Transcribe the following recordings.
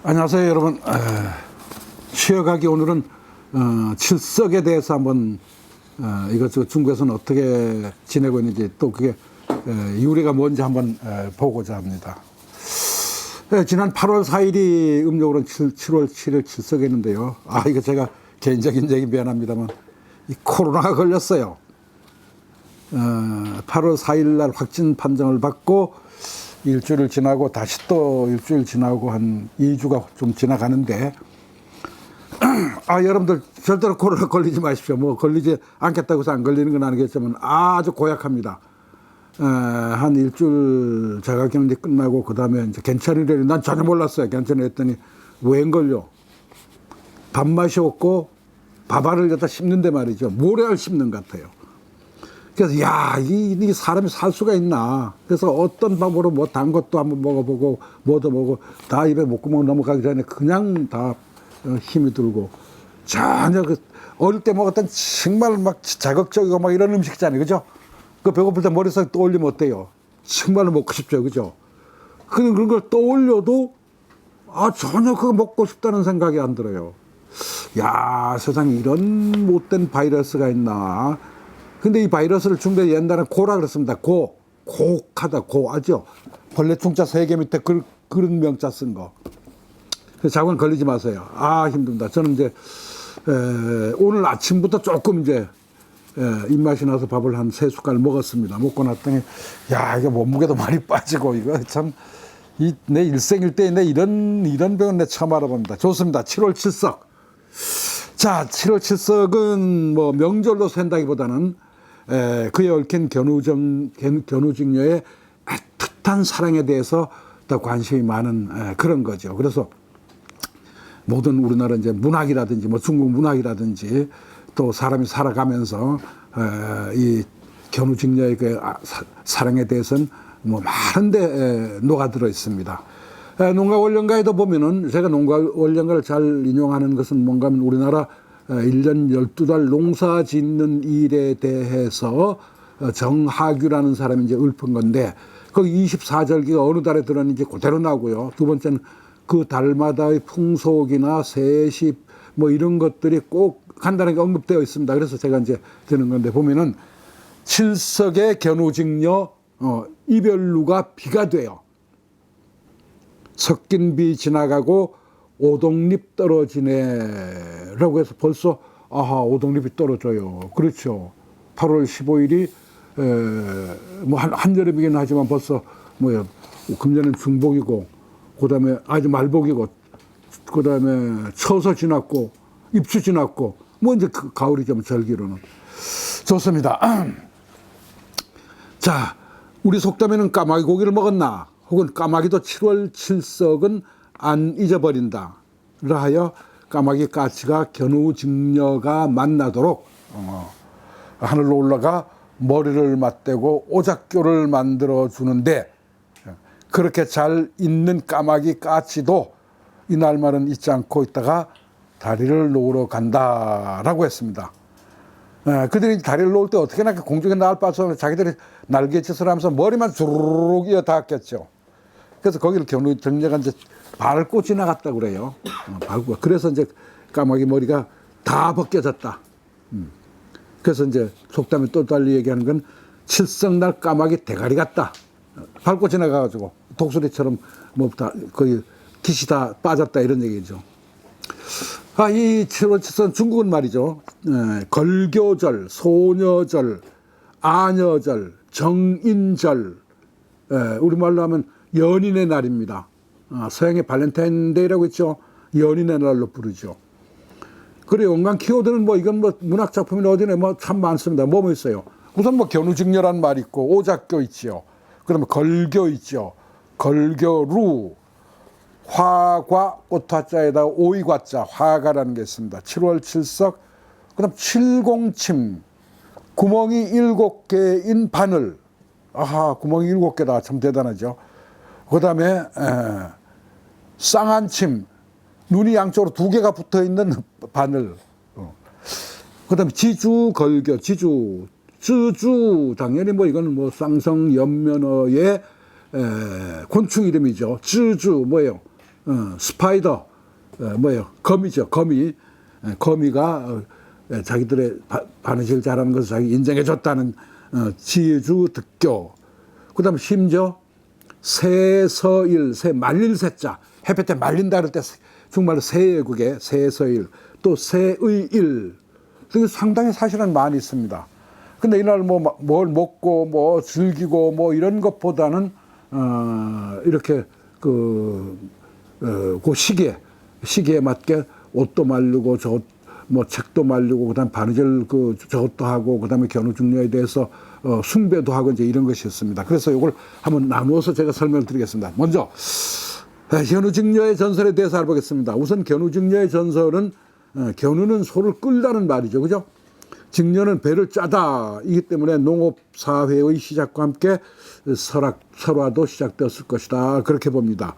안녕하세요, 여러분. 쉬어가기 오늘은 칠석에 대해서 한번 이것저것 중국에서는 어떻게 지내고 있는지 또 그게 유래가 뭔지 한번 보고자 합니다. 지난 8월 4일이 음력으로는 7월 7일 칠석이었는데요. 이거 제가 개인적인 얘기 미안합니다만 이 코로나가 걸렸어요. 8월 4일 날 확진 판정을 받고 일주일 지나고 다시 또 일주일 지나고 한 2주가 좀 지나가는데 여러분들 절대로 코로나 걸리지 마십시오. 뭐 걸리지 않겠다고 해서 안 걸리는 건 아니겠지만 아주 고약합니다. 한 일주일 자가격리 끝나고 그 다음에 이제 괜찮으려니 난 전혀 몰랐어요. 괜찮으려 했더니 웬 걸요. 밥맛이 없고 밥알을 갖다 씹는데 말이죠. 모래알 씹는 것 같아요. 그래서 이 사람이 살 수가 있나. 그래서 어떤 방법으로 뭐 단 것도 한번 먹어보고 뭐도 먹고 다 입에 목구멍 넘어가기 전에 그냥 다 힘이 들고 전혀 어릴 때 먹었던 정말 막 자극적이고 막 이런 음식 있잖아요. 그죠? 그 배고플 때 머릿속에 떠올리면 어때요? 정말로 먹고 싶죠. 그죠? 그런 걸 떠올려도 전혀 그거 먹고 싶다는 생각이 안 들어요. 세상에 이런 못된 바이러스가 있나. 근데 이 바이러스를 중국에 옛날에 고라 그랬습니다. 고하다, 알죠? 벌레 충자 3개 밑에 그런 명자 쓴 거. 그래서 자고는 걸리지 마세요. 힘듭니다. 저는 이제, 오늘 아침부터 조금 이제, 입맛이 나서 밥을 한 3숟갈 먹었습니다. 먹고 났더니, 이게 몸무게도 많이 빠지고, 이거 참, 내 일생일대에 이런 병은 내 처음 알아봅니다. 좋습니다. 7월 칠석. 자, 7월 칠석은 뭐 명절로 센다기보다는 그에 얽힌 견우직녀의 애틋한 사랑에 대해서 더 관심이 많은 그런 거죠. 그래서 모든 우리나라 이제 문학이라든지 뭐 중국 문학이라든지 또 사람이 살아가면서 이 견우직녀의 그 사랑에 대해서는 뭐 많은데 녹아들어 있습니다. 농가원령가에도 보면은 제가 농가원령가를 잘 인용하는 것은 뭔가 하면 우리나라 1년 12달 농사 짓는 일에 대해서 정하규라는 사람이 이제 읊은 건데 거기 24절기가 어느 달에 들었는지 그대로 나오고요. 두 번째는 그 달마다의 풍속이나 세시 뭐 이런 것들이 꼭 간단하게 언급되어 있습니다. 그래서 제가 이제 드는 건데 보면은 칠석의 견우직녀 이별루가 비가 돼요. 섞인 비 지나가고 오동잎 떨어지네 라고 해서 벌써 오동잎이 떨어져요. 그렇죠. 8월 15일이 뭐 한여름이긴 하지만 벌써 금년은 중복이고 그 다음에 아주 말복이고 그 다음에 처서 지났고 입수 지났고 뭐 이제 그 가을이 좀 절기로는 좋습니다. 자, 우리 속담에는 까마귀 고기를 먹었나 혹은 까마귀도 7월 칠석은 안 잊어버린다 라 하여 까마귀 까치가 견우직녀가 만나도록 하늘로 올라가 머리를 맞대고 오작교를 만들어 주는데 그렇게 잘 있는 까마귀 까치도 이날만은 잊지 않고 있다가 다리를 놓으러 간다라고 했습니다. 그들이 다리를 놓을 때 어떻게 나 공중에 날 빠져서 자기들이 날개짓을 하면서 머리만 주르륵 이어 닿았겠죠. 그래서 거기를 견우직녀가 이제 밟고 지나갔다고 그래요. 밟고. 그래서 이제 까마귀 머리가 다 벗겨졌다. 그래서 이제 속담에 또 달리 얘기하는 건 칠석날 까마귀 대가리 같다. 밟고 지나가가지고 독수리처럼 거의 깃이 다 빠졌다 이런 얘기죠. 이 7월 칠석은 중국은 말이죠. 걸교절, 소녀절, 아녀절, 정인절, 우리말로 하면 연인의 날입니다. 서양의 발렌타인데이라고 있죠. 연인의 날로 부르죠. 그리고 온갖 키워드는 이건 문학 작품이나 어디나 참 많습니다. 뭐 있어요. 우선 견우직녀란 말이 있고 오작교 있지요. 그다음에 걸교 있죠. 걸교루, 화과 꽃화자에다가 오이과자 화가라는 게 있습니다. 7월 칠석. 그다음 칠공침, 구멍이 7개인 바늘. 구멍이 7개다. 참 대단하죠. 그 다음에 쌍안침, 눈이 양쪽으로 2개가 붙어있는 바늘. 그 다음에 지주걸교, 지주, 당연히 이거는 쌍성 연면어의 곤충 이름이죠. 쯔주 뭐예요? 스파이더, 뭐예요? 거미죠. 거미가 자기들의 바느질 잘하는 것을 자기 인정해줬다는 지주 득교. 그다음에 심지어 새서일, 새 말릴 새자, 햇볕에 말린다 그럴 때 정말 새예요, 그게 새서일. 또 새의일. 되게 상당히 사실은 많이 있습니다. 근데 이날 뭘 먹고 뭐 즐기고 뭐 이런 것보다는 이렇게 그 시기에 맞게 옷도 말리고 뭐 책도 말리고 그다음 바느질 저것도 하고 그다음에 견우직녀에 대해서 숭배도 하고 이제 이런 것이 있습니다. 그래서 이걸 한번 나누어서 제가 설명을 드리겠습니다. 먼저 견우직녀의 전설에 대해서 알아보겠습니다. 우선 견우직녀의 전설은 견우는 소를 끌다는 말이죠, 그죠? 직녀는 배를 짜다. 이기 때문에 농업사회의 시작과 함께 설화도 시작되었을 것이다. 그렇게 봅니다.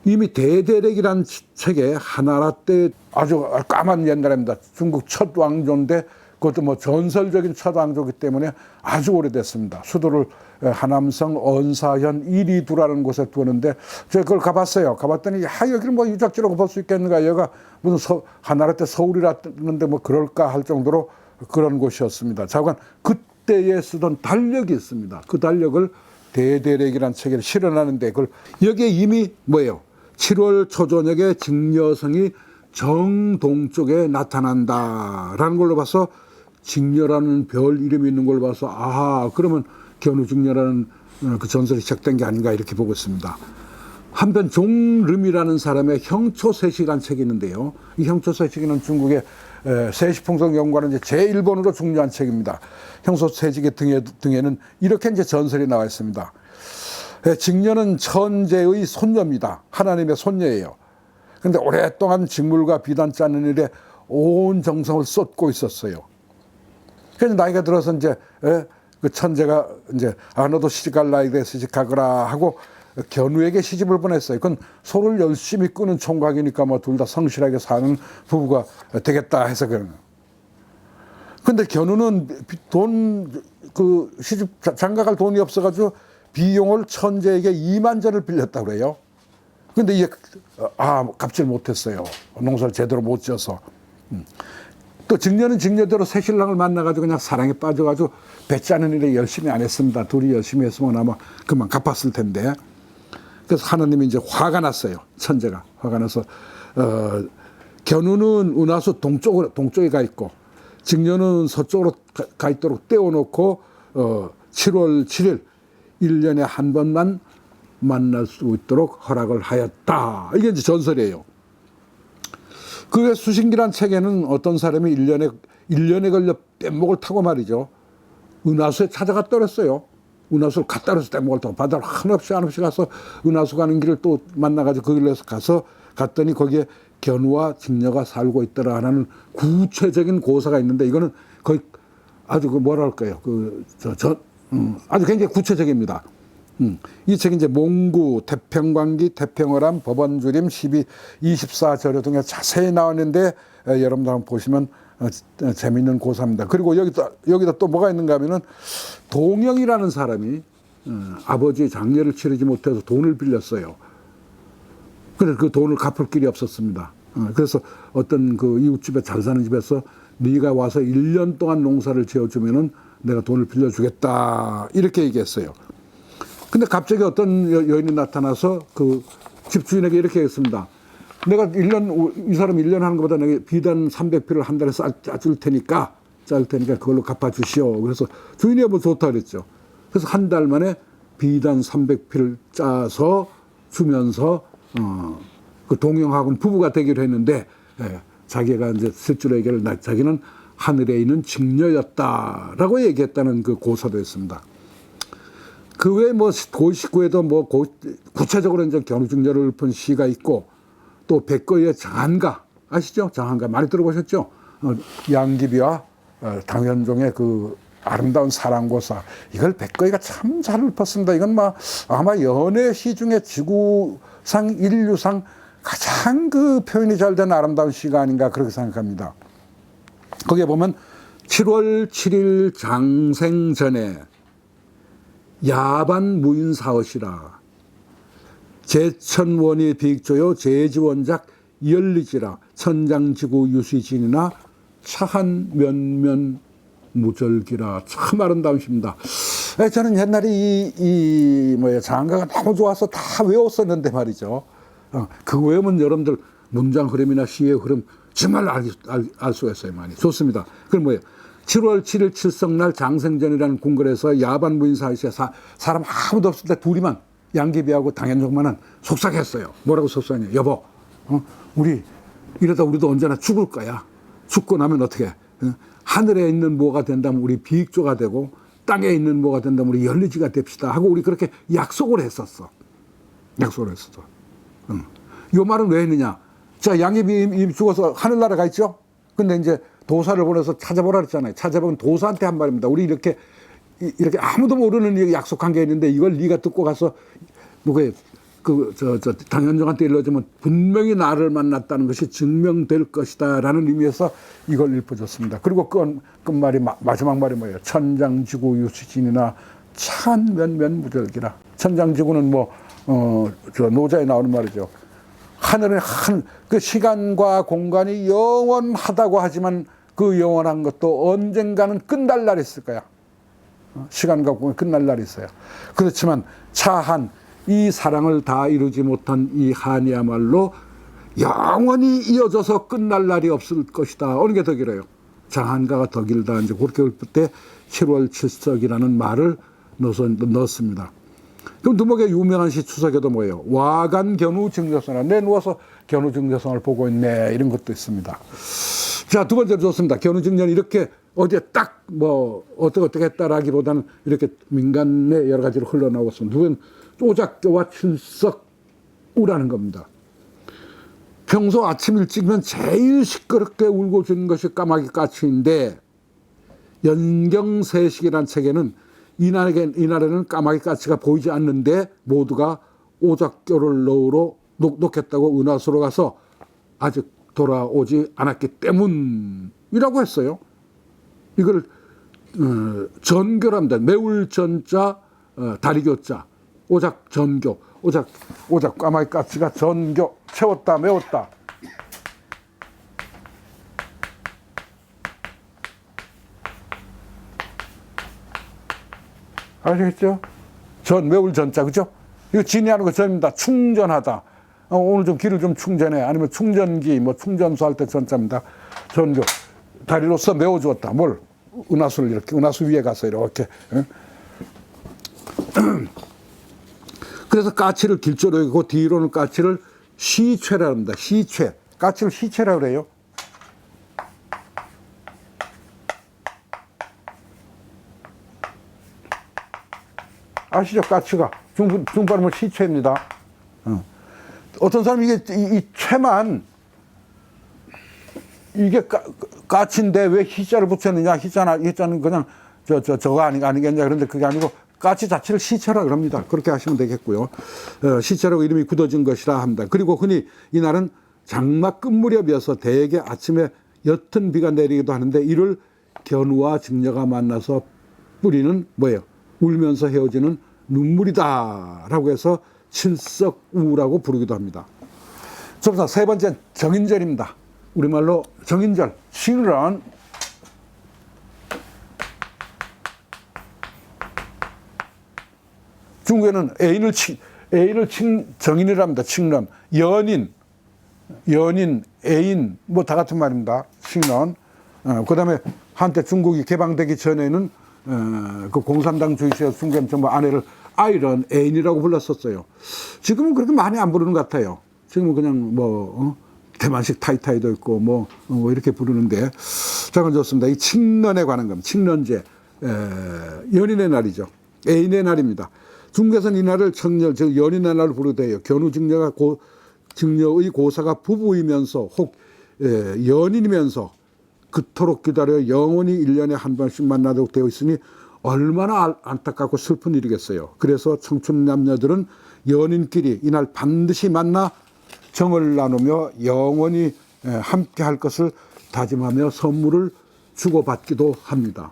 이미 대대歴이라는 책에 하나라 때 아주 까만 옛날입니다. 중국 첫 왕조인데 그것도 뭐 전설적인 첫 왕조이기 때문에 아주 오래됐습니다. 수도를 하남성 언사현 이리두라는 곳에 두었는데 제가 그걸 가봤어요. 가봤더니 여기를 뭐 유적지라고 볼 수 있겠는가. 여기가 무슨 하나라 때 서울이라는데 뭐 그럴까 할 정도로 그런 곳이었습니다. 자관 그때에 쓰던 달력이 있습니다. 그 달력을 대대歴이라는 책에 실어나는데 그걸 여기에 이미 뭐예요? 7월 초저녁에 직녀성이 정동쪽에 나타난다라는 걸로 봐서 직녀라는 별 이름이 있는 걸 봐서 아하, 그러면 견우직녀라는 그 전설이 시작된 게 아닌가 이렇게 보고 있습니다. 한편 종름이라는 사람의 형초세식이라는 책이 있는데요. 이 형초세식은 중국의 세시풍속 연구하는 이제 제1번으로 중요한 책입니다. 형초세식의 등에는 이렇게 이제 전설이 나와 있습니다. 직녀는 천재의 손녀입니다. 하나님의 손녀예요. 그런데 오랫동안 직물과 비단 짜는 일에 온 정성을 쏟고 있었어요. 그래서 나이가 들어서 이제 그 천재가 이제 너도 시집갈 나이 돼 시집가거라 하고 견우에게 시집을 보냈어요. 그건 소를 열심히 끄는 총각이니까 뭐 둘 다 성실하게 사는 부부가 되겠다 해서 그런 거예요. 근데 견우는 시집 장가갈 돈이 없어가지고 비용을 천재에게 2만 전을 빌렸다고 그래요. 근데 이게 갚질 못했어요. 농사를 제대로 못 지어서. 또 직녀는 직녀대로 새 신랑을 만나가지고 그냥 사랑에 빠져가지고 배 짜는 일에 열심히 안 했습니다. 둘이 열심히 했으면 아마 그만 갚았을 텐데. 그래서 하나님이 이제 화가 났어요. 천재가 화가 나서 견우는 은하수 동쪽에 가 있고 직녀는 서쪽으로 가 있도록 떼어놓고 7월 7일 1년에 한 번만 만날 수 있도록 허락을 하였다. 이게 이제 전설이에요. 그 수신기란 책에는 어떤 사람이 1년에 걸려 뗏목을 타고 말이죠. 은하수에 찾아가 떨었어요. 은하수를 갖다 놓아서 뗏목을 타고 바다로 한없이 가서 은하수 가는 길을 또 만나가지고 그 길로 갔더니 거기에 견우와 직녀가 살고 있더라 하는 구체적인 고사가 있는데 이거는 거의 아주 뭐랄까요. 아주 굉장히 구체적입니다. 이 책이 이제 몽구, 태평광기, 태평어람, 법원주림, 24저려 등에 자세히 나왔는데 여러분들 한번 보시면 재미있는 고사입니다. 그리고 여기다 또 뭐가 있는가 하면은 동영이라는 사람이 아버지 장례를 치르지 못해서 돈을 빌렸어요. 그래서 그 돈을 갚을 길이 없었습니다. 그래서 어떤 그 이웃집에 잘 사는 집에서 네가 와서 1년 동안 농사를 지어주면은 내가 돈을 빌려주겠다 이렇게 얘기했어요. 근데 갑자기 어떤 여인이 나타나서 그 집주인에게 이렇게 했습니다. 내가 이 사람 1년 하는 것보다 내가 비단 300필을 한 달에 짜줄 테니까 그걸로 갚아주시오. 그래서 주인이 뭐 좋다 그랬죠. 그래서 한 달 만에 비단 300필을 짜서 주면서 그 동영하고는 부부가 되기로 했는데 자기가 이제 실제로 얘기를 자기는 하늘에 있는 직녀였다라고 얘기했다는 그 고사도 있습니다. 그 외에 뭐 고시구에도 뭐 구체적으로 이제 견우직녀를 읊은 시가 있고 또 백거의 장한가 아시죠? 장한가 많이 들어보셨죠? 양귀비와 당현종의 그 아름다운 사랑고사 이걸 백거이가 참 잘 읊었습니다. 이건 아마 연애 시 중에 지구상 인류상 가장 그 표현이 잘 된 아름다운 시가 아닌가 그렇게 생각합니다. 거기에 보면 7월 7일 장생 전에 야반 무인사엇이라 제천원이 비익조요 제지원작 열리지라 천장지구 유시진이나 차한 면면 무절기라. 참 아름다운 시입니다. 저는 옛날에 장가가 너무 좋아서 다 외웠었는데 말이죠. 그거 외우면 여러분들 문장 흐름이나 시의 흐름 정말 알 수가 있어요. 많이. 좋습니다. 그럼 뭐예요? 7월 7일 칠성날 장생전이라는 궁궐에서 야반 무인 사이시에 사람 아무도 없을 때 둘이만 양귀비하고 당현종만은 속삭였어요. 뭐라고 속삭였냐? 여보, 우리 이러다 우리도 언제나 죽을 거야. 죽고 나면 어떻게? 하늘에 있는 뭐가 된다면 우리 비익조가 되고 땅에 있는 뭐가 된다면 우리 열리지가 됩시다 하고 우리 그렇게 약속을 했었어. 약속을 했었어. 요 말은 왜 했느냐? 자, 양귀비 이미 죽어서 하늘나라 가 있죠? 근데 이제 도사를 보내서 찾아보라 그랬잖아요. 찾아보면 도사한테 한 말입니다. 우리 이렇게 아무도 모르는 약속한 게 있는데 이걸 네가 듣고 가서 당현종한테 일러주면 분명히 나를 만났다는 것이 증명될 것이다 라는 의미에서 이걸 읊어줬습니다. 그리고 끝말이 마지막 말이 뭐예요? 천장지구 유시진이나 찬면면 무절기라. 천장지구는 노자에 나오는 말이죠. 하늘은 그 시간과 공간이 영원하다고 하지만 그 영원한 것도 언젠가는 끝날 날이 있을 거야. 시간과 공간이 끝날 날이 있어요. 그렇지만 차한 이 사랑을 다 이루지 못한 이 한이야말로 영원히 이어져서 끝날 날이 없을 것이다. 어느 게 더 길어요? 장한가가 더 길다. 이제 그렇게 볼 때 7월 7석이라는 말을 넣었습니다. 그럼 두목의 유명한 시 추석에도 뭐예요? 와간 견우 증조선을 내누워서 견우 증조선을 보고 있네. 이런 것도 있습니다. 자, 두 번째로 좋습니다. 견우 증조는 이렇게 어디에 딱 어떻게 했다라기보다는 이렇게 민간의 여러 가지로 흘러나오고 있습니다. 두 번째는 오작교와 칠석우라는 겁니다. 평소 아침 일찍이면 제일 시끄럽게 울고 주는 것이 까마귀 까치인데 연경세식이라는 책에는 이날에는 까마귀 까치가 보이지 않는데 모두가 오작교를 놓겠다고 은하수로 가서 아직 돌아오지 않았기 때문이라고 했어요. 이걸 전교랍니다. 매울 전자 다리교자 오작 전교 오작 까마귀 까치가 전교 채웠다 메웠다. 아시겠죠? 매울 전자, 그죠? 이거 진이하는 거 전입니다. 충전하다. 오늘 좀 기를 좀 충전해. 아니면 충전기, 충전소 할 때 전자입니다. 전교. 다리로서 메워주었다. 뭘? 은하수를 이렇게, 은하수 위에 가서 이렇게. 그래서 까치를 길조로 여기고 뒤로는 까치를 시체라 합니다. 시체. 까치를 시체라 그래요. 아시죠? 까치가. 중발음은 시체입니다. 어떤 사람이 이 채만, 이게 까치인데 왜 희자를 붙였느냐? 희자는 그냥 저거 아니겠냐? 그런데 그게 아니고 까치 자체를 시체라 그럽니다. 그렇게 하시면 되겠고요. 시체라고 이름이 굳어진 것이라 합니다. 그리고 흔히 이날은 장마 끝무렵이어서 대개 아침에 옅은 비가 내리기도 하는데 이를 견우와 증녀가 만나서 뿌리는 뭐예요? 울면서 헤어지는 눈물이다 라고 해서 칠석우라고 부르기도 합니다. 좀 세 번째 정인절입니다. 우리말로 정인절, 칠은 중국에는 애인을 정인이랍니다. 칭런. 연인, 애인, 다 같은 말입니다. 칭런. 그 다음에 한때 중국이 개방되기 전에는 그 공산당 주의세 중국은 전부 아내를 아이런 애인이라고 불렀었어요. 지금은 그렇게 많이 안 부르는 것 같아요. 지금은 그냥 대만식 타이타이도 있고 이렇게 부르는데. 자, 그럼 좋습니다. 이 칭런에 관한 겁니다. 칭런제. 연인의 날이죠. 애인의 날입니다. 중국에서는 이 날을 청렬, 즉 연인의 날로 부르기도 해요. 견우 증녀가 증녀의 고사가 부부이면서 혹 연인이면서 그토록 기다려 영원히 1년에 한 번씩 만나도록 되어 있으니 얼마나 안타깝고 슬픈 일이겠어요. 그래서 청춘 남녀들은 연인끼리 이날 반드시 만나 정을 나누며 영원히 함께 할 것을 다짐하며 선물을 주고받기도 합니다.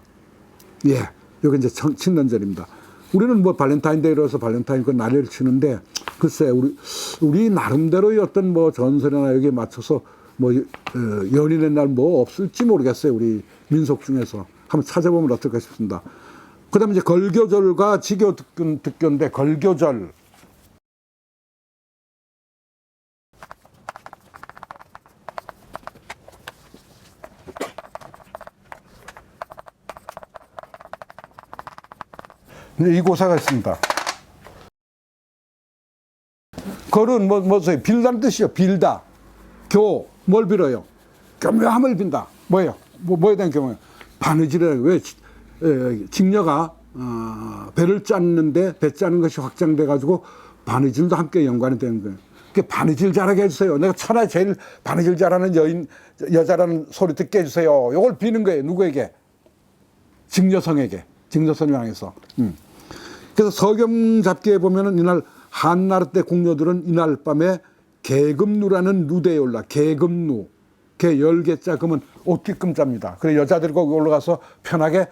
여기 이제 칭런절입니다. 우리는 발렌타인데이라서 발렌타인 그 날을 치는데 글쎄, 우리 나름대로의 어떤 뭐 전설이나 여기에 맞춰서 뭐, 연인의 날 뭐 없을지 모르겠어요. 우리 민속 중에서. 한번 찾아보면 어떨까 싶습니다. 그 다음에 이제 걸교절과 지교 득교인데, 걸교절. 이 고사가 있습니다. 걸은 뭐죠? 빌다는 뜻이요. 빌다. 교, 뭘 빌어요? 교묘함을 빈다. 뭐예요? 뭐에 대한 교묘함? 바느질이라고. 왜? 직녀가, 배를 짰는데, 배 짜는 것이 확장돼가지고, 바느질도 함께 연관이 되는 거예요. 그 바느질 잘하게 해주세요. 내가 천하에 제일 바느질 잘하는 여자라는 소리 듣게 해주세요. 이걸 비는 거예요. 누구에게? 직녀성에게. 직녀성을 향해서. 그래서 서경잡기에 보면은 이날 한나라 때 궁녀들은 이날 밤에 계금누라는 누대에 올라, 계금누, 개 10개자 금은 옷깃금자입니다. 그래서 여자들이 거기 올라가서 편하게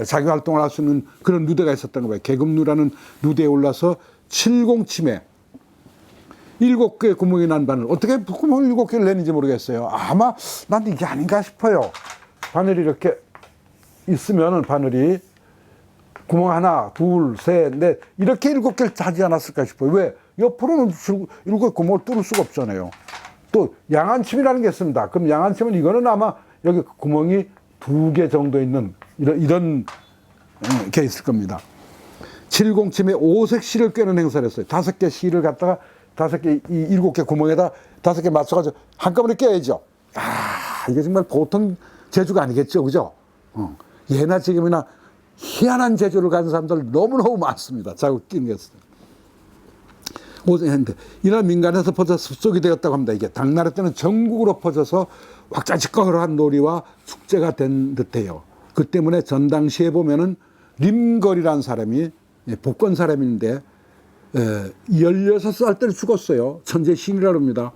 자기 활동을 할 수 있는 그런 누대가 있었던 거예요. 계금누라는 누대에 올라서 칠공침에 7개의 구멍이 난 바늘, 어떻게 구멍을 7개를 내는지 모르겠어요. 아마 난 이게 아닌가 싶어요. 바늘이 이렇게 있으면은 바늘이 구멍 하나, 둘, 셋, 넷 이렇게 7개를 하지 않았을까 싶어요. 왜? 옆으로는 7개 구멍을 뚫을 수가 없잖아요. 또 양안침이라는 게 있습니다. 그럼 양안침은 이거는 아마 여기 구멍이 2개 정도 있는 이런 게 있을 겁니다. 7공침에 오색 실을 꿰는 행사를 했어요. 5개 실을 갖다가 5개, 7개 구멍에다 5개 맞춰가지고 한꺼번에 껴야죠. 이게 정말 보통 재주가 아니겠죠. 그죠? 예나 지금이나 희한한 재주를 가진 사람들 너무너무 많습니다. 자꾸 끼는 게. 오전에 이날 민간에서 퍼져 습속이 되었다고 합니다. 이게 당나라 때는 전국으로 퍼져서 왁자지껄한 놀이와 축제가 된 듯해요. 그 때문에 전당시에 보면은 림걸이라는 사람이 복권 사람인데 16살 때 죽었어요. 천재 시인이라고 합니다.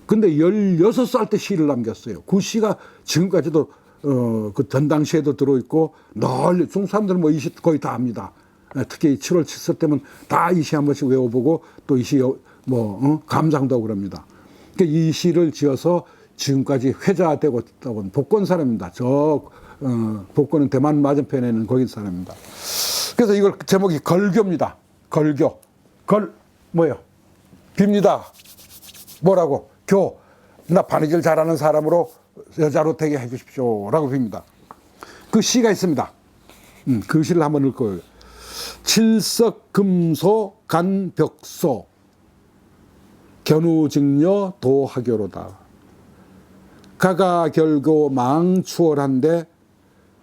근데 16살 때 시를 남겼어요. 그 시가 지금까지도 그 전당시에도 들어있고 널리 중국 사람들은 뭐 이 시 거의 다 합니다. 특히 7월 7일 때면 다 이 시 한 번씩 외워보고 또 이 시 감상도 하고 그럽니다. 그러니까 이 시를 지어서 지금까지 회자되고 있다고 복권 사람입니다. 복권은 대만 맞은편에 있는 거기 사람입니다. 그래서 이걸 제목이 걸교입니다. 걸교. 걸 뭐예요? 빕니다. 뭐라고? 교. 나 바느질 잘하는 사람으로 여자로 되게 해 주십시오. 라고 빕니다. 그 시가 있습니다. 그 시를 한번 읽고요. 칠석금소 간벽소 견우직녀 도하교로다. 가가결고 망추월한데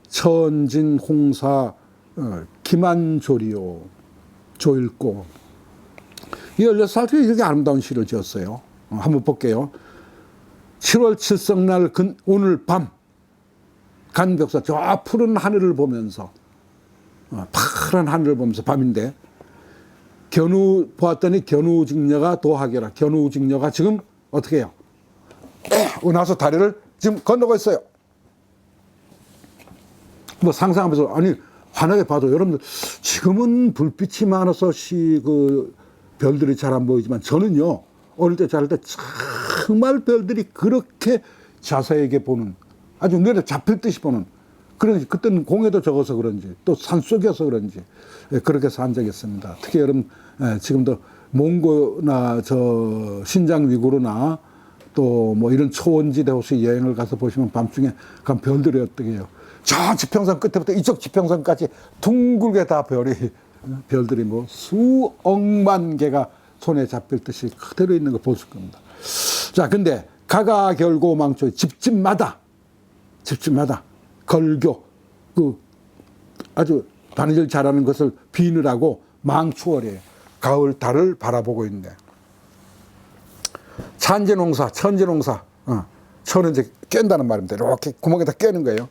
천진홍사 기만조리요. 조일고. 이 16살 때 이렇게 아름다운 시를 지었어요. 한번 볼게요. 7월 칠성날 오늘 밤 간벽사 저 푸른 하늘을 보면서 파란 하늘을 보면서 밤인데 보았더니 견우직녀가 도하교라. 견우직녀가 지금 어떻게 해요? 나서 다리를 지금 건너고 있어요. 뭐 상상하면서 아니 환하게 봐도 여러분들 지금은 불빛이 많아서 별들이 잘 안 보이지만 저는요 어릴 때 자랄 때 정말 별들이 그렇게 자세하게 보는 아주 눈에 잡힐 듯이 보는 그때는 공해도 적어서 그런지 또 산속이어서 그런지 그렇게 산 적이 있습니다. 특히 여러분 지금도 몽고나 신장 위구르나 또 뭐 이런 초원지대 혹시 여행을 가서 보시면 밤중에 간 별들이 어떻게 해요? 저 지평선 끝에부터 이쪽 지평선까지 둥글게 다 별들이 뭐 수억만 개가 손에 잡힐 듯이 그대로 있는 거 보실 겁니다. 자, 근데 가가결고 망초 집집마다 걸교 아주 바느질 잘하는 것을 비느라고 망추월이에요. 가을 달을 바라보고 있는데 천진홍사 천은 이제 깬다는 말입니다. 이렇게 구멍에다 깨는 거예요.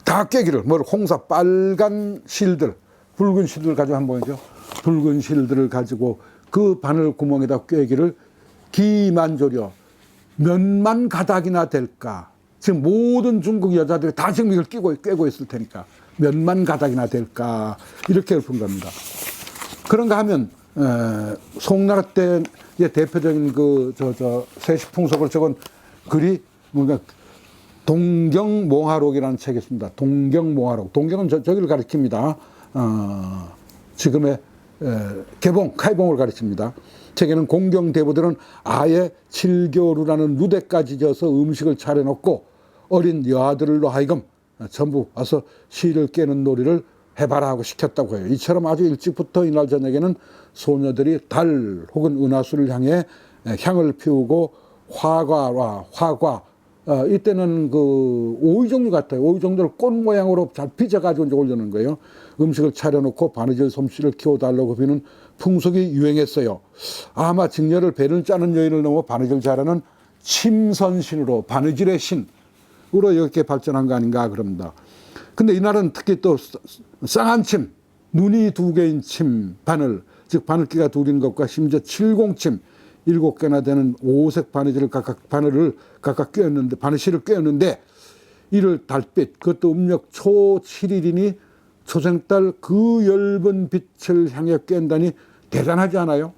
다 깨기를 홍사 빨간 실들 붉은 실들 가지고 한번 보죠. 붉은 실들을 가지고 그 바늘 구멍에다 꿰기를 기만조려 몇만 가닥이나 될까. 지금 모든 중국 여자들이 다 지금 이걸 꿰고 있을 테니까 몇만 가닥이나 될까 이렇게 읊은 겁니다. 그런가 하면 송나라 때의 대표적인 세시 풍속을 적은 글이 뭔가 동경몽화록이라는 책이 있습니다. 동경몽화록. 동경은 저기를 가리킵니다. 지금의 개봉을 가리킵니다. 책에는 공경대부들은 아예 칠교루라는 누대까지 져서 음식을 차려놓고 어린 여아들로 하여금 전부 와서 시를 깨는 놀이를 해봐라 하고 시켰다고 해요. 이처럼 아주 일찍부터 이날 저녁에는 소녀들이 달 혹은 은하수를 향해 향을 피우고 화과, 이때는 그 오이 종류 같아요. 오이 종류를 꽃 모양으로 잘 빚어가지고 이제 올려놓은 거예요. 음식을 차려놓고 바느질 솜씨를 키워달라고 비는 풍속이 유행했어요. 아마 직녀를 배를 짜는 여인을 넘어 바느질 잘하는 침선신으로, 바느질의 신으로 이렇게 발전한 거 아닌가 그럽니다. 근데 이날은 특히 또 쌍한 침, 눈이 2개인 침, 바늘, 즉 바늘기가 둘인 것과 심지어 70침, 7개나 되는 5색 바느질을 바늘을 각각 꿰었는데, 바느실을 꿰었는데, 이를 달빛, 그것도 음력 초 7일이니 초생달 그 엷은 빛을 향해 꿰다니 대단하지 않아요?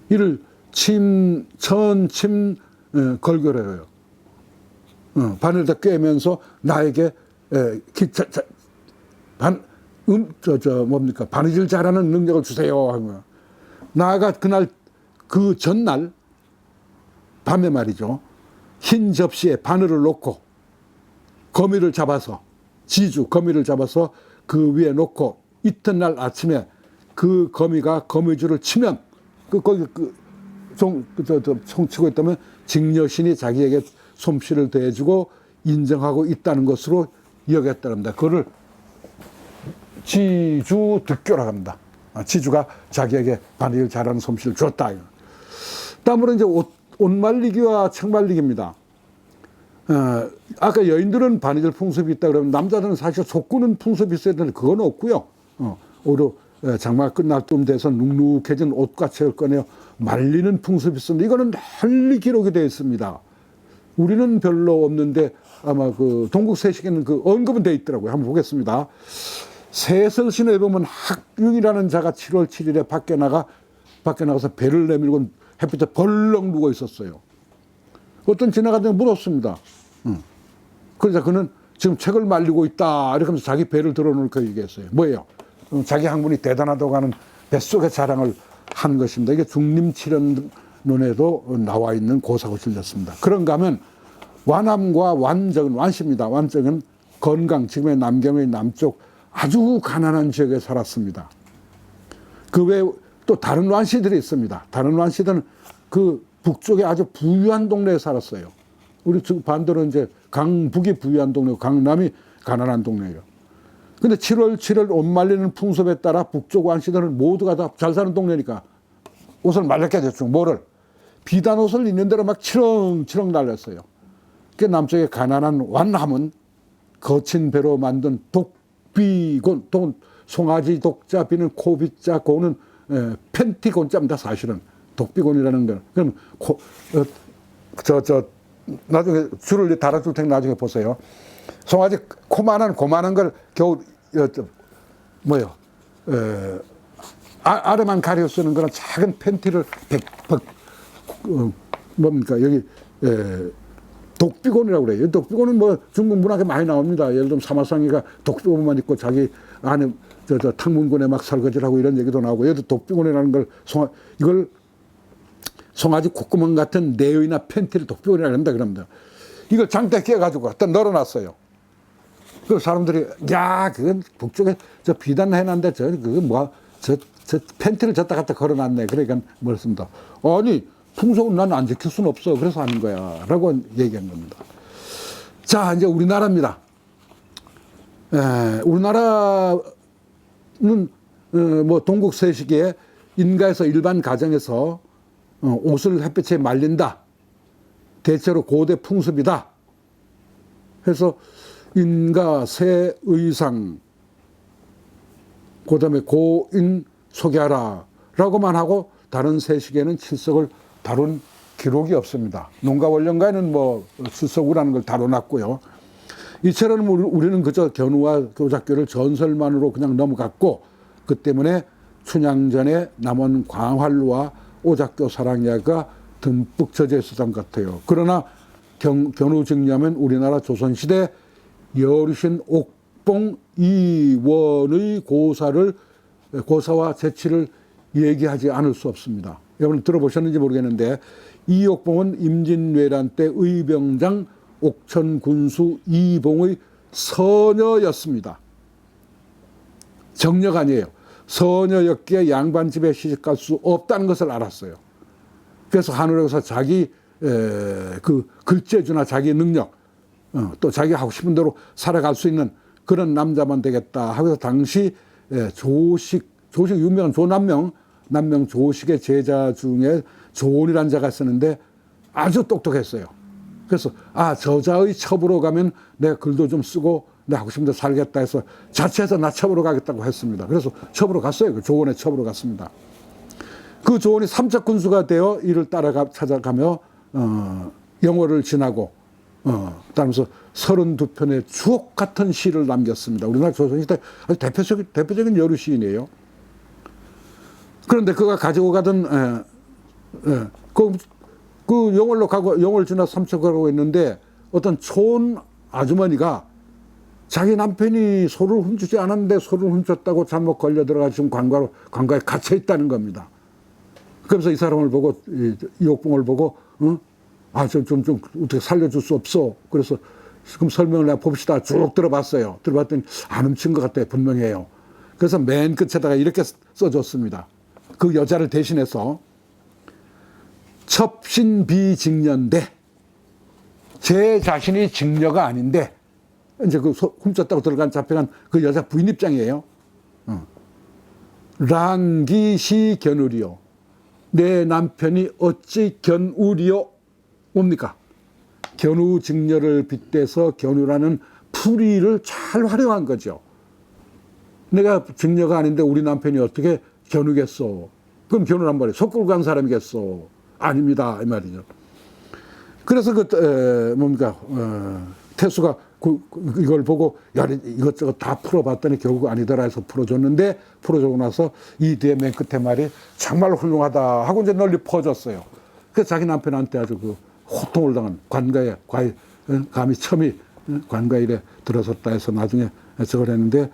이를 천침 걸교래요. 바늘에다 꿰면서 나에게 바느질 잘하는 능력을 주세요 하는 거야. 나아가 그날 그 전날 밤에 말이죠. 흰 접시에 바늘을 놓고 거미를 잡아서 거미를 잡아서 그 위에 놓고 이튿날 아침에 그 거미가 거미줄을 치면 거기 총 치고 있다면 직녀신이 자기에게 솜씨를 더해주고 인정하고 있다는 것으로 여겼다랍니다. 그거를 지주득교라고 합니다. 지주가 자기에게 바느질 잘하는 솜씨를 줬다. 다음으로 이제 옷 말리기와 책 말리기입니다. 아까 여인들은 바느질 풍습이 있다 그러면 남자들은 사실 속 구는 풍습이 있어야 되는데 그건 없고요. 오히려 장마가 끝날 쯤 돼서 눅눅해진 옷과 책을 꺼내어 말리는 풍습이 있었는데 이거는 널리 기록이 되어 있습니다. 우리는 별로 없는데 아마 그 동국세식에는 그 언급은 되어 있더라고요. 한번 보겠습니다. 세설신에 보면 학융이라는 자가 7월 7일에 밖에 나가서 배를 내밀고 햇빛에 벌렁 누워 있었어요. 어떤 지나가다가 물었습니다. 그러자 그는 지금 책을 말리고 있다. 이렇게 하면서 자기 배를 들어놓고 얘기했어요. 뭐예요? 자기 학문이 대단하다고 하는 뱃속의 자랑을 한 것입니다. 이게 중림칠연론에도 나와 있는 고사고 질렸습니다. 그런가 하면 완암과 완적은 완시입니다. 완적은 건강, 지금의 남경의 남쪽 아주 가난한 지역에 살았습니다. 그 외에 또 다른 완시들이 있습니다. 다른 완시들은 그 북쪽에 아주 부유한 동네에 살았어요. 우리 반대로 이제 강북이 부유한 동네고 강남이 가난한 동네예요. 근데 7월 7일 옷 말리는 풍습에 따라 북쪽 완시들은 모두가 다 잘 사는 동네니까 옷을 말렸게 됐죠. 뭐를? 비단 옷을 입는 대로 막 치렁치렁 날렸어요. 그 남쪽의 가난한 완함은 거친 배로 만든 독비곤, 또는 송아지 독자 비는 코비자 고는 펜티곤자입니다. 사실은 독비곤이라는 건. 그럼 나중에 줄을 달아줄 테니 나중에 보세요. 송아지 고만한 걸 겨우 아래만 가려 쓰는 그런 작은 팬티를 뭡니까 여기 독비곤이라고 그래요. 독비곤은 뭐 중국 문학에 많이 나옵니다. 예를 들면 사마상이가 독비곤만 입고 자기 안에 탕문군에 막 설거지를 하고 이런 얘기도 나오고, 얘도 독비곤이라는 걸 이걸 송아지 콧구멍 같은 내의나 팬티를 독비곤이라고 한다 그럽니다. 이걸 장대에 끼워가지고 갖다 널어놨어요. 그 사람들이 야 그건 북쪽에 저 비단 해놨는데 저 팬티를 졌다 갖다 걸어놨네. 그러니까 뭐랬습니다. 아니 풍속은 난 안 지킬 수는 없어. 그래서 하는 거야. 라고 얘기한 겁니다. 자, 이제 우리나라입니다. 우리나라는 뭐 동국세시기에 인가에서 일반 가정에서 옷을 햇빛에 말린다. 대체로 고대 풍습이다. 해서 인가, 새, 의상, 그 다음에 고인 소개하라 라고만 하고 다른 세식에는 칠석을 다룬 기록이 없습니다. 농가원령가에는 뭐 칠석이라는 걸 다뤄놨고요. 이처럼 우리는 그저 견우와 교작교를 전설만으로 그냥 넘어갔고, 그 때문에 춘향전에 남원 광활루와 오작교 사랑야가 듬뿍 젖어 있었던 것 같아요. 그러나 견우 증려하면 우리나라 조선시대 여루신 옥봉 이원의 고사와 재치를 얘기하지 않을 수 없습니다. 여러분 들어보셨는지 모르겠는데 이옥봉은 임진왜란 때 의병장 옥천군수 이봉의 서녀였습니다. 정녀가 아니에요. 서녀였기에 양반집에 시집갈 수 없다는 것을 알았어요. 그래서 하늘에서 자기 그 글재주나 자기 능력 또 자기가 하고 싶은 대로 살아갈 수 있는 그런 남자만 되겠다 하고서 당시 조식 유명한 남명 조식의 제자 중에 조온이라는 자가 있었는데 아주 똑똑했어요. 그래서 저자의 첩으로 가면 내가 글도 좀 쓰고 내가 하고 싶은 대로 살겠다 해서 자체해서 나 첩으로 가겠다고 했습니다. 그래서 첩으로 갔어요. 그 조온의 첩으로 갔습니다. 그 조온이 삼척군수가 되어 이를 찾아가며 영월을 지나고 따라서 32편의 주옥 같은 시를 남겼습니다. 우리나라 조선시대 아주 대표적인 여류 시인이에요. 그런데 그가 가지고 가던 그 영월로 가고 영월 지나 삼척을 가고 있는데 어떤 촌 아주머니가 자기 남편이 소를 훔치지 않았는데 소를 훔쳤다고 잘못 걸려 들어가 지금 관과에 갇혀 있다는 겁니다. 그래서 이 사람을 보고 이옥봉을 보고 좀 어떻게 살려줄 수 없어. 그래서 지금 설명을 내가 봅시다. 쭉 들어봤어요. 들어봤더니 안 훔친 것 같아요. 분명해요. 그래서 맨 끝에다가 이렇게 써줬습니다. 그 여자를 대신해서 첩신비직녀인데 제 자신이 직녀가 아닌데 이제 그 훔쳤다고 잡혀간 그 여자 부인 입장이에요. 랑기시 견우리요. 내 남편이 어찌 견우리요? 뭡니까? 견우 직녀를 빗대서 견우라는 풀이를 잘 활용한 거죠. 내가 직녀가 아닌데 우리 남편이 어떻게 견우겠어? 그럼 견우란 말이에요. 속 끌고 간 사람이겠어? 아닙니다. 이 말이죠. 그래서 태수가 이걸 보고 이것저것 다 풀어봤더니 결국 아니더라 해서 풀어줬는데 풀어주고 나서 이 뒤에 맨 끝에 말이 정말 훌륭하다 하고 이제 널리 퍼졌어요. 그래서 자기 남편한테 아주 그 호통을 당한 감히 첨이 관가일에 들어섰다 해서 나중에 저걸 했는데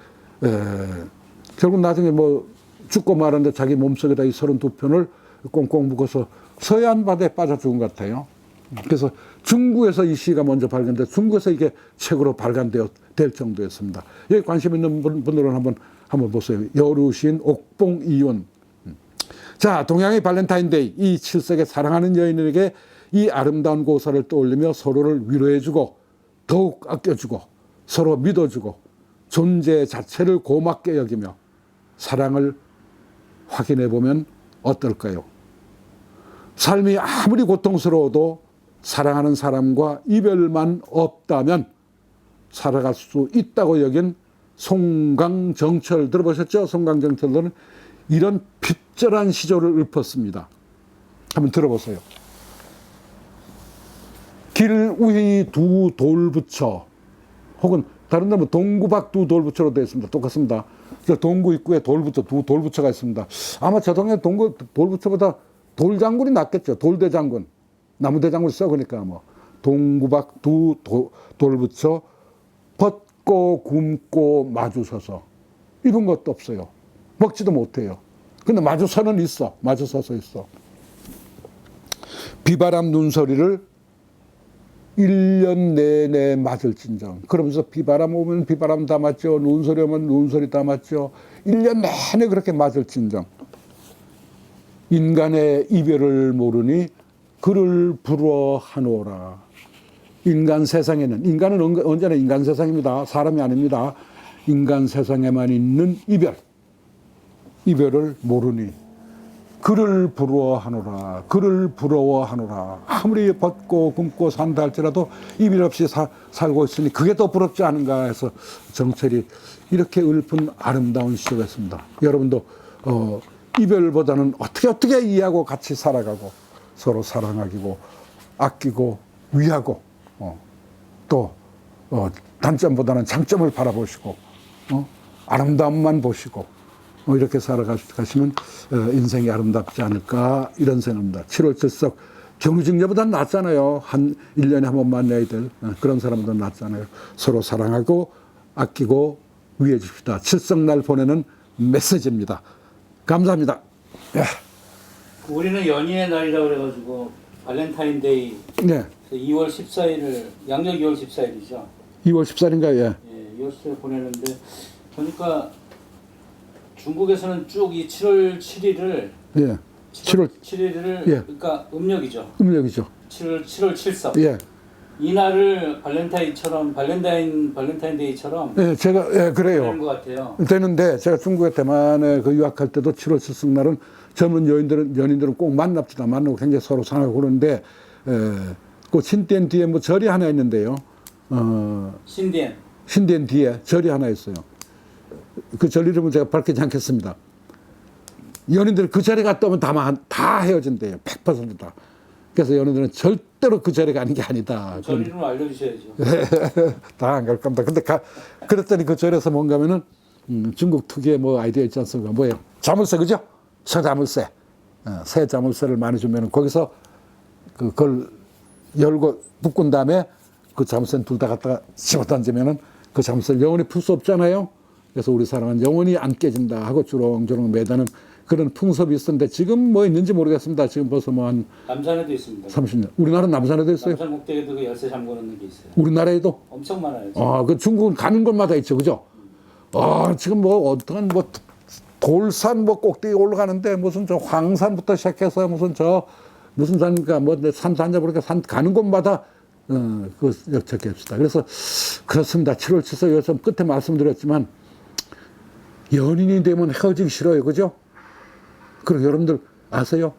결국 나중에 뭐 죽고 말았는데 자기 몸속에다 이 32편을 꽁꽁 묶어서 서해안 바다에 빠져 죽은 것 같아요. 그래서 중국에서 이 시가 먼저 발견돼 중국에서 이게 책으로 발간될 정도였습니다. 여기 관심 있는 분들은 한번 보세요. 여루시인 옥봉 이원. 자, 동양의 발렌타인데이. 이 7세기 사랑하는 여인에게 이 아름다운 고사를 떠올리며 서로를 위로해주고 더욱 아껴주고 서로 믿어주고 존재 자체를 고맙게 여기며 사랑을 확인해 보면 어떨까요? 삶이 아무리 고통스러워도 사랑하는 사람과 이별만 없다면 살아갈 수 있다고 여긴 송강정철 들어보셨죠? 송강정철은 이런 핍절한 시조를 읊었습니다. 한번 들어보세요. 길 우희 두 돌부처 혹은 다른 데는 동구박 두 돌부처로 되어 있습니다. 똑같습니다. 동구 입구에 두 돌부처가 있습니다. 아마 저 동네 동구 돌부처보다 돌장군이 낫겠죠. 돌대장군. 나무대장군 써 그러니까 뭐 동구박 두 돌부처 벗고 굶고 마주서서 입은 것도 없어요. 먹지도 못해요. 근데 마주서는 있어. 마주서서 있어. 비바람 눈소리를 1년 내내 맞을진정. 그러면서 비바람 오면 비바람 다 맞죠. 눈소리 오면 눈소리 다 맞죠. 1년 내내 그렇게 맞을진정. 인간의 이별을 모르니 그를 부러워하노라. 인간 세상에는, 인간은 언제나 인간 세상입니다. 사람이 아닙니다. 인간 세상에만 있는 이별을 모르니 그를 부러워하노라. 그를 부러워하노라. 아무리 벗고 굶고 산다 할지라도 이별 없이 살고 있으니 그게 더 부럽지 않은가 해서 정철이 이렇게 읊은 아름다운 시가 있습니다. 여러분도 이별보다는 어떻게 이해하고 같이 살아가고 서로 사랑하고 아끼고 위하고 또 단점보다는 장점을 바라보시고 아름다움만 보시고 이렇게 살아가시면 인생이 아름답지 않을까 이런 생각입니다. 7월 7석 경유증녀보다 낫잖아요. 한 1년에 한 번 만나야 될 그런 사람보다 낫잖아요. 서로 사랑하고 아끼고 위해 줍시다. 칠성날 보내는 메시지입니다. 감사합니다. 야. 우리는 연인의 날이라고 그래가지고 발렌타인데이 네. 2월 14일을 양력 2월 14일이죠. 2월 14일인가요? 예. 예, 2월 14일 보내는데 보니까 중국에서는 쭉 이 7월 7일을 예. 7월 7일을 예. 그러니까 음력이죠. 음력이죠. 7월 7석. 예. 이날을 발렌타인데이처럼 예, 제가 되는 그래요. 것 같아요. 되는데 제가 중국에 대만에 그 유학할 때도 7월 7석 날은 젊은 연인들은 꼭 만납시다. 만나고 굉장히 서로 사랑하고 그러는데 그 신殿 뒤에 뭐 절이 하나 있는데요. 신殿 뒤에 절이 하나 있어요. 그 절 이름은 제가 밝히지 않겠습니다. 연인들 그 자리에 갔다 오면 다 헤어진대요. 100% 다. 그래서 연인들은 절대로 그 자리에 가는 게 아니다. 절 이름을 알려주셔야죠. 다 안 갈 겁니다. 근데 그랬더니 그 절에서 뭔가면은 중국 특유의 뭐 아이디어 있지 않습니까? 뭐예요? 자물쇠, 그죠? 서자물쇠. 새 자물쇠를 많이 주면은 거기서 그걸 열고 묶은 다음에 그 자물쇠는 둘 다 갖다가 집어 던지면은 그 자물쇠를 영원히 풀 수 없잖아요. 그래서 우리 사랑은 영원히 안 깨진다 하고 주렁주렁 매다는 그런 풍습이 있었는데 지금 뭐 있는지 모르겠습니다. 지금 벌써 뭐 한 남산에도 있습니다. 30년. 우리나라 남산에도 있어요? 남산 목대에도 그 열쇠 잠궈 놓는 게 있어요. 우리나라에도? 엄청 많아요. 그 중국은 가는 곳마다 있죠, 그죠? 지금 뭐 어떤 뭐 돌산 뭐 꼭대기 올라가는데 무슨 저 황산부터 시작해서 무슨 산인가 뭐 산자 모르니까 산 가는 곳마다 그 적합시다. 그래서 그렇습니다. 7월 7일 요즘 끝에 말씀드렸지만 연인이 되면 헤어지기 싫어요, 그죠? 그리고 여러분들 아세요?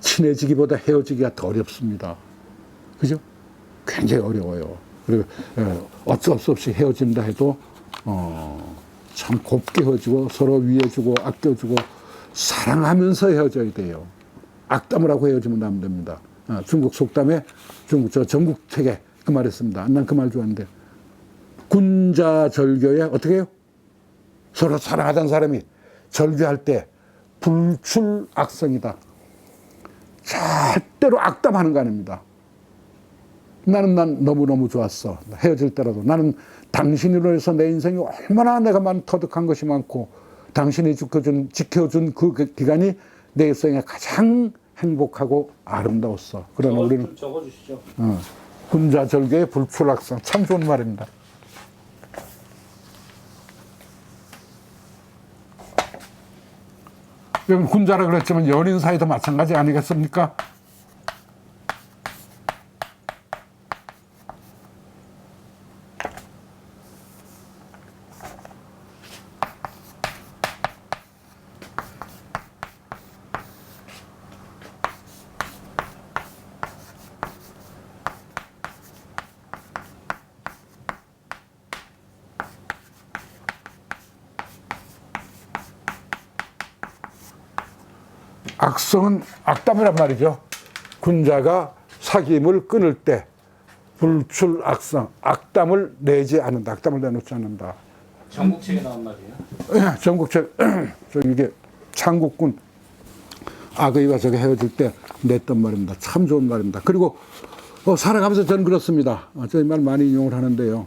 친해지기보다 헤어지기가 더 어렵습니다. 그죠? 굉장히 어려워요. 그리고 어쩔 수 없이 헤어진다 해도 참 곱게 헤어지고 서로 위해주고 아껴주고 사랑하면서 헤어져야 돼요. 악담을 하고 헤어지면 안 됩니다. 중국 속담에 중국 전국책에 그 말 했습니다. 난 그 말 좋아하는데 군자절교에 어떻게 해요? 서로 사랑하던 사람이 절교할 때 불출악성이다. 절대로 악담하는 거 아닙니다. 난 너무너무 좋았어. 헤어질 때라도. 나는 당신으로 해서 내 인생이 얼마나 내가 터득한 것이 많고 당신이 지켜준 그 기간이 내 인생에 가장 행복하고 아름다웠어. 그러나 우리는 적어주시죠. 군자절교의 불출악성. 참 좋은 말입니다. 여러분 군자라 그랬지만 연인 사이도 마찬가지 아니겠습니까? 악성은 악담이란 말이죠. 군자가 사귐을 끊을 때 불출악성, 악담을 내지 않는다. 악담을 내놓지 않는다. 전국책에 나온 말이에요. 전국책, 이게 창국군 아그이와 저게 헤어질 때 냈던 말입니다. 참 좋은 말입니다. 그리고 살아가면서 저는 그렇습니다. 저 말 많이 인용을 하는데요.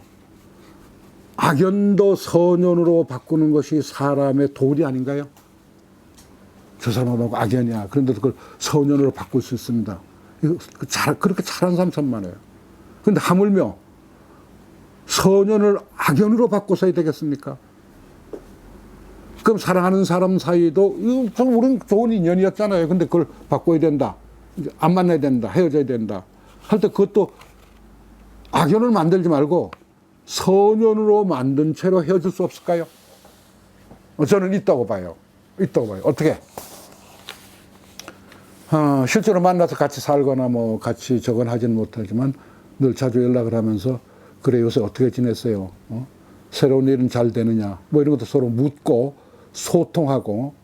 악연도 선연으로 바꾸는 것이 사람의 도리 아닌가요? 저 사람하고 악연이야. 그런데도 그걸 선연으로 바꿀 수 있습니다. 그렇게 잘하는 사람 참 많아요. 그런데 하물며 선연을 악연으로 바꿔서야 되겠습니까? 그럼 사랑하는 사람 사이도 우리는 좋은 인연이었잖아요. 근데 그걸 바꿔야 된다. 안 만나야 된다. 헤어져야 된다. 할 때 그것도 악연을 만들지 말고 선연으로 만든 채로 헤어질 수 없을까요? 저는 있다고 봐요. 어떻게? 실제로 만나서 같이 살거나 뭐 같이 저건 하지는 못하지만 늘 자주 연락을 하면서 그래 요새 어떻게 지냈어요? 새로운 일은 잘 되느냐? 뭐 이런 것도 서로 묻고 소통하고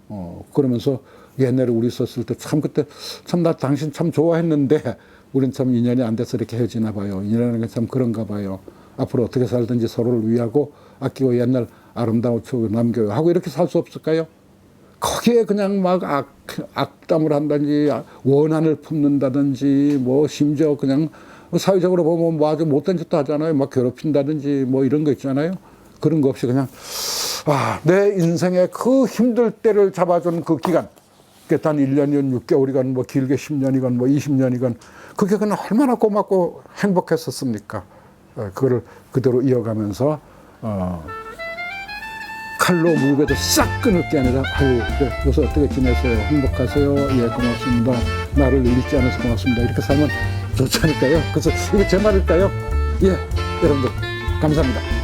그러면서 옛날에 우리 있었을 때 참 그때 참 나 당신 참 좋아했는데 우린 참 인연이 안 돼서 이렇게 헤어지나 봐요. 인연이라는 게 참 그런가 봐요. 앞으로 어떻게 살든지 서로를 위하고 아끼고 옛날 아름다운 추억을 남겨요 하고 이렇게 살 수 없을까요? 거기에 그냥 막 악담을 한다든지 원한을 품는다든지 뭐 심지어 그냥 사회적으로 보면 뭐 아주 못된 짓도 하잖아요. 막 괴롭힌다든지 뭐 이런 거 있잖아요. 그런 거 없이 그냥 내 인생의 그 힘들 때를 잡아주는 그 기간, 그게 단 1년이건 6개월이건 뭐 길게 10년이건 뭐 20년이건 그게 그냥 얼마나 고맙고 행복했었습니까? 그거를 그대로 이어가면서 칼로 무배도 싹 끊을 게 아니라 아유 그래 요새 어떻게 지내세요? 행복하세요? 예 고맙습니다. 나를 잊지 않아서 고맙습니다. 이렇게 살면 좋지 않을까요? 그래서 이게 제 말일까요? 예 여러분들 감사합니다.